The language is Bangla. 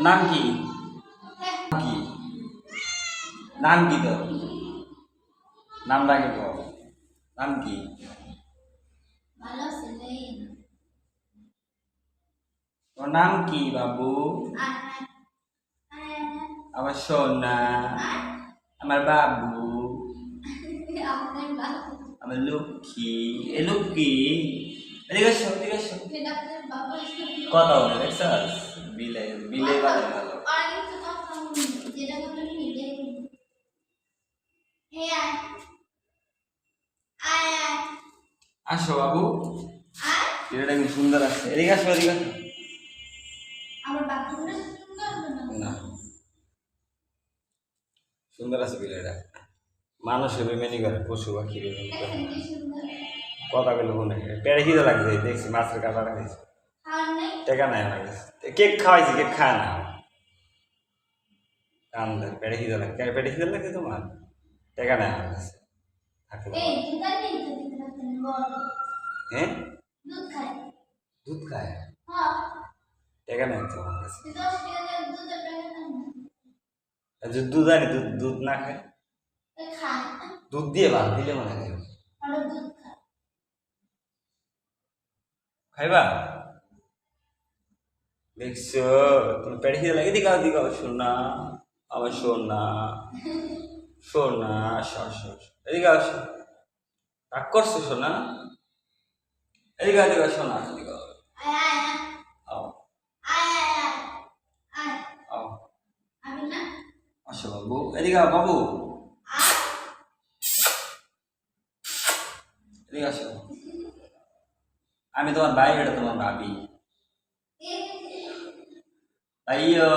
নাম কি? কি নাম কি তোর? নামটা কি বল? নাম কি? তোর নাম কি বাবু? আমার সোনা, আমার বাবু, আমার লক্ষ্মী। এ লক্ষ্মী, এদিকে এসো, এদিকে এসো। কথা বলে দেখছস? বিলে বিলে বলে ভালো। আসো বাবু, এটা কি সুন্দর আছে। এদিকে আসো, এদিকে আসো। না, সুন্দর আছে বিলেটা। মানুষের বেমেনি করে, পশু পাখি বেমেনি করে। কথা বলে মনে পেড়ে খিদে লাগছে, দেখছি মাছের কাটা খাইছি। টেকা নাই আমার কাছে। কেক খাওয়াইছি, কেক খায় না। কান দেয়, পেড়ে খিদে লাগে। পেড়ে খিদে লাগে তোমার? টেকা নাই আমার কাছে। থাকলে হ্যাঁ, দুধ খায়? টেকা নাই তো আমার কাছে। দুধ আনি, দুধ দুধ না খায়? দুধ দিয়ে ভাত দিলে মনে হয় খাইবা। দেখছো তুমি পেড়ে খিদে লাগে। দিঘাও দিঘাও, সোনা আমার সোনা, সোনা। আসো আসো আসো, এদিকে আসো। রাগ করছো সোনা? এদিকে এদিকে সোনা, এদিকে আও আও। আসো বাবু, এদিকে আও বাবু, এদিকে আসো। আমি তোমার ভাই, এটা তোমার ভাবি। ভাইও